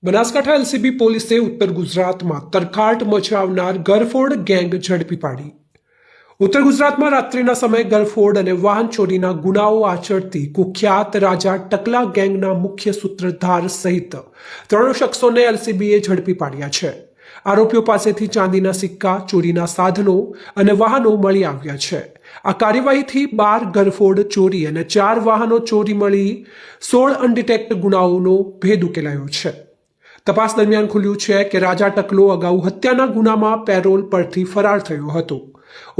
Banaskantha LCB પોલીસે ઉત્તર ગુજરાતમાં તરખાટ મચાવનાર ગરફોડ ગેંગ ઝડપી પાડી. ઉત્તર ગુજરાતમાં રાત્રિના સમયે ગરફોડ અને વાહન ચોરીના ગુનાઓ આચરતી કુખ્યાત રાજા ટકલા ગેંગના મુખ્ય સૂત્રધાર સહિત 3 શખ્સોને એલસીબીએ ઝડપી પાડ્યા છે. આરોપીઓ પાસેથી ચાંદીના સિક્કા, ચોરીના સાધનો અને વાહનો મળી આવ્યા છે. આ કાર્યવાહીથી 12 ગરફોડ ચોરી અને 4 વાહનો ચોરી મળી 16 અનડિટેક્ટ ગુનાઓનો ભેદ ઉકેલાયો છે. તપાસ દરમિયાન ખુલ્યું છે કે રાજા ટકલો અગાઉ હત્યાના ગુનામાં પેરોલ પરથી ફરાર થયો હતો.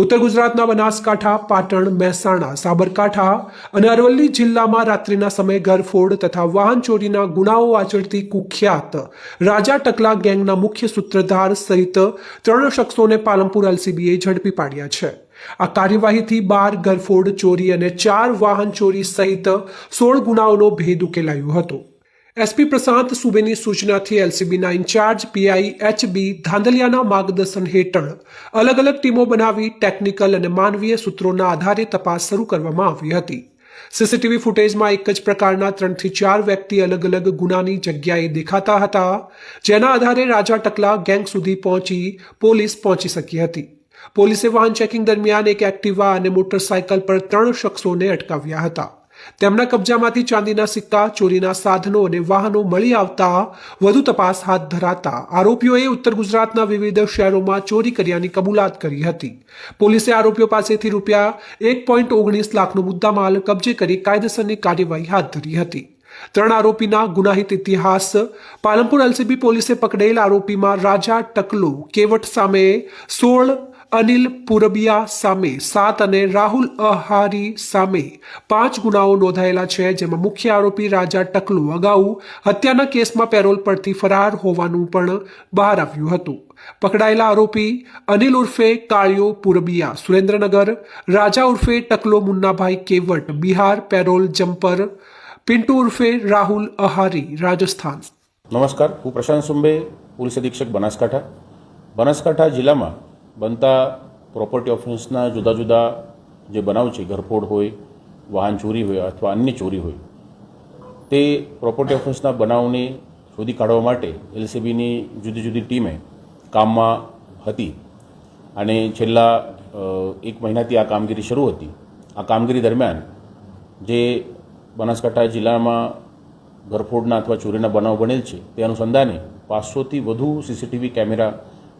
ઉત્તર ગુજરાતના બનાસકાંઠા, પાટણ, મહેસાણા, સાબરકાંઠા અને અરવલ્લી જિલ્લામાં રાત્રિના સમયે ગરફોડ તથા વાહન ચોરીના ગુનાઓ આચરતી કુખ્યાત રાજા ટકલા ગેંગના મુખ્ય સૂત્રધાર સહિત 3 શખ્સોને પાલનપુર એલસીબીએ ઝડપી પાડ્યા છે. આ કાર્યવાહીથી 12 ગરફોડ ચોરી અને 4 વાહન ચોરી સહિત 16 ગુનાઓનો ભેદ ઉકેલાયો હતો. એસપી પ્રશાંત સુબેની સૂચનાથી એલસીબીના ઇન્ચાર્જ પીઆઈ એચબી ધાંધલિયાના માર્ગદર્શન હેઠળ અલગ અલગ ટીમો બનાવી ટેકનિકલ અને માનવીય સૂત્રોના આધારે તપાસ શરૂ કરવામાં આવી હતી. સીસીટીવી ફૂટેજમાં એક જ પ્રકારના 3 થી 4 વ્યક્તિ અલગ અલગ ગુનાની જગ્યાએ દેખાતા હતા, જેના આધારે રાજા ટકલા ગેંગ સુધી પોલીસ પહોંચી શકી હતી. પોલીસે વાહન ચેકિંગ દરમિયાન એક એક્ટિવા અને મોટરસાયકલ પર 3 શખ્સોને અટકાવ્યા હતા. તેમના કબજામાંથી ચાંદીના સિક્કા, ચોરીના સાધનો અને વાહનો મળી આવતા વધુ તપાસ હાથ ધરાતા આરોપીઓએ ઉત્તર ગુજરાતના વિવિધ શહેરોમાં ચોરી કર્યાની કબૂલાત કરી હતી. પોલીસે આરોપીઓ પાસેથી રૂપિયા 1.19 લાખનો મુદ્દામાલ કબજે કરી કાયદેસરની કાર્યવાહી હાથ ધરી હતી. 3 આરોપીના ગુનાહિત ઇતિહાસ. પાલનપુર એલસીબી પોલીસે પકડેલ આરોપીમાં રાજા ટકલો કેવટ સામે 16, અનિલ પુરબિયા સામે 7 અને રાહુલ અહારી સામે 5 ગુનાઓ નોંધાયેલા છે, જેમાં મુખ્ય આરોપી રાજા ટકલો અગાઉ હત્યાના કેસમાં પેરોલ પરથી ફરાર હોવાનું પણ બહાર આવ્યું હતું. પકડાયેલા આરોપી અનિલ ઉર્ફે કાળિયો પુરબિયા સુરેન્દ્રનગર, રાજા ઉર્ફે ટકલો મુન્નાભાઈ કેવટ બિહાર પેરોલ જમ્પર, પિન્ટુ ઉર્ફે રાહુલ અહારી રાજસ્થાન. નમસ્કાર, હું પ્રશાંત સુંબે, પોલીસ અધિક્ષક બનાસકાંઠા. બનાસકાંઠા જિલ્લામાં બનતા પ્રોપર્ટી ઓફેન્સના જુદા જુદા જે બનાવ છે, ઘરફોડ હોય, વાહન ચોરી હોય અથવા અન્ય ચોરી હોય, તે પ્રોપર્ટી ઓફેન્સના બનાવને શોધી કાઢવા માટે એલસીબીની જુદી જુદી ટીમે કામમાં હતી અને છેલ્લા 1 મહિનાથી આ કામગીરી શરૂ હતી. આ કામગીરી દરમિયાન જે બનાસકાંઠા જિલ્લામાં ઘરફોડના અથવા ચોરીના બનાવ બનેલ છે તે અનુસંધાને 500થી વધુ સીસીટીવી કેમેરા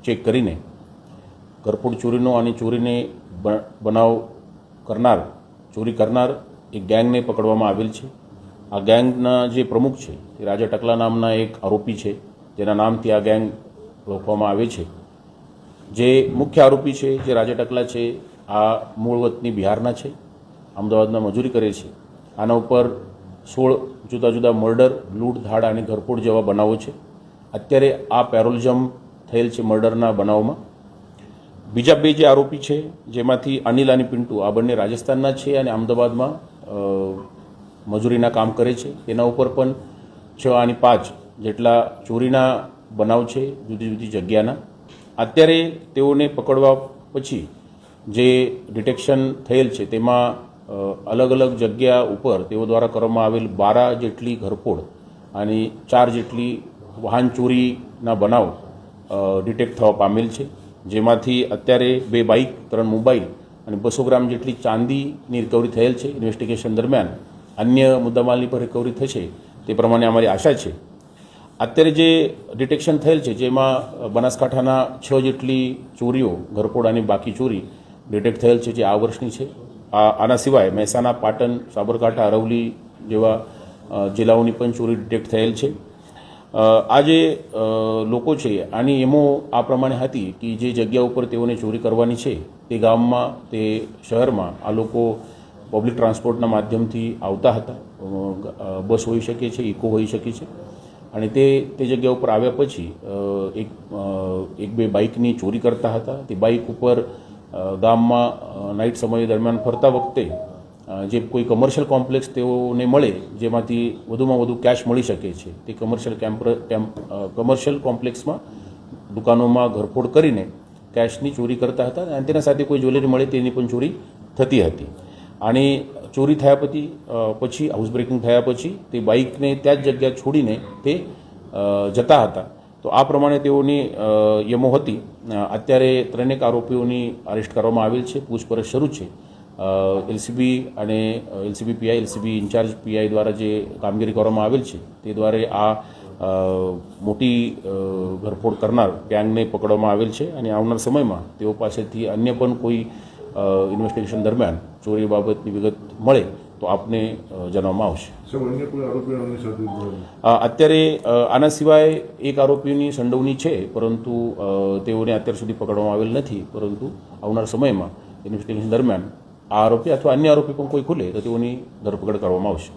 ચેક કરીને ઘરફોડ ચોરીનો અને ચોરીને બનાવ કરનાર, ચોરી કરનાર એક ગેંગને પકડવામાં આવેલ છે. આ ગેંગના જે પ્રમુખ છે તે રાજા ટકલા નામના એક આરોપી છે, જેના નામથી આ ગેંગ ઓળખવામાં આવે છે. જે મુખ્ય આરોપી છે, જે રાજા ટકલા છે, આ મૂળ વતની બિહારના છે, અમદાવાદમાં મજૂરી કરે છે. આના ઉપર 16 જુદા જુદા મર્ડર, લૂંટ, ધાડ અને ઘરફોડ જેવા બનાવો છે. અત્યારે આ પેરોલિઝમ થયેલ છે મર્ડરના બનાવમાં. બીજા 2 જે આરોપી છે, જેમાંથી અનિલ અને પિન્ટુ, આ બંને રાજસ્થાનના છે અને અમદાવાદમાં મજૂરીના કામ કરે છે. તેના ઉપર પણ 6 અને 5 જેટલા ચોરીના બનાવ છે જુદી જુદી જગ્યાના. અત્યારે તેઓને પકડવા પછી જે ડિટેક્શન થયેલ છે તેમાં અલગ અલગ જગ્યા ઉપર તેઓ દ્વારા કરવામાં આવેલ 12 જેટલી ઘરફોડ અને 4 જેટલી વાહન ચોરીના બનાવ ડિટેક્ટ થવા પામેલ છે. જેમાંથી અત્યારે 2 બાઇક, 3 મોબાઈલ અને 200 ગ્રામ જેટલી ચાંદીની રિકવરી થયેલ છે. ઇન્વેસ્ટિગેશન દરમિયાન અન્ય મુદ્દામાલની પર રિકવરી થશે તે પ્રમાણે અમારી આશા છે. અત્યારે જે ડિટેક્શન થયેલ છે જેમાં બનાસકાંઠાના 6 જેટલી ચોરીઓ, ઘરફોડ અને બાકી ચોરી ડિટેક્ટ થયેલ છે, જે આ વર્ષની છે. આના સિવાય મહેસાણા, પાટણ, સાબરકાંઠા, અરવલ્લી જેવા જિલ્લાઓની પણ ચોરી ડિટેક્ટ થયેલ છે. આ જે લોકો છે આની એમો આ પ્રમાણે હતી કે જે જગ્યા ઉપર તેઓને ચોરી કરવાની છે તે ગામમાં, તે શહેરમાં આ લોકો પબ્લિક ટ્રાન્સપોર્ટના માધ્યમથી આવતા હતા. બસ હોઈ શકે છે, ઇકો હોઈ શકે છે. અને તે જગ્યા ઉપર આવ્યા પછી એક બે બાઇકની ચોરી કરતા હતા. તે બાઇક ઉપર ગામમાં નાઇટ સમય દરમિયાન ફરતા વખતે જે કોઈ કમર્શિયલ કોમ્પ્લેક્સ તેઓને મળે જેમાંથી વધુમાં વધુ કેશ મળી શકે છે, તે કમર્શિયલ કોમ્પ્લેક્સમાં દુકાનોમાં ઘરફોડ કરીને કેશની ચોરી કરતા હતા અને તેના સાથે કોઈ જ્વેલરી મળે તેની પણ ચોરી થતી હતી. અને ચોરી થયા પછી હાઉસ બ્રેકિંગ થયા પછી તે બાઇકને ત્યાં જ જગ્યા છોડીને તે જતા હતા. તો આ પ્રમાણે તેઓની યમો હતી. અત્યારે ત્રણેક આરોપીઓની અરેસ્ટ કરવામાં આવેલ છે. પૂછપરછ શરૂ છે. એલસીબી અને LCB PI, LCB incharge PI દ્વારા જે કામગીરી કરવામાં આવેલ છે તે દ્વારા આ મોટી ઘરફોડ કરનાર ગેંગને પકડવામાં આવેલ છે અને આવનાર સમયમાં તેઓ પાસેથી અન્ય પણ કોઈ ઇન્વેસ્ટિગેશન દરમિયાન ચોરી બાબતની વિગત મળે તો આપને જણાવવામાં આવશે. અત્યારે આના સિવાય એક આરોપીની સંડોવણી છે, પરંતુ તેઓને અત્યાર સુધી પકડવામાં આવેલ નથી. પરંતુ આવનાર સમયમાં ઇન્વેસ્ટિગેશન દરમિયાન આ આરોપી અથવા અન્ય આરોપી પણ કોઈ ખુલે તો તેઓની ધરપકડ કરવામાં આવશે.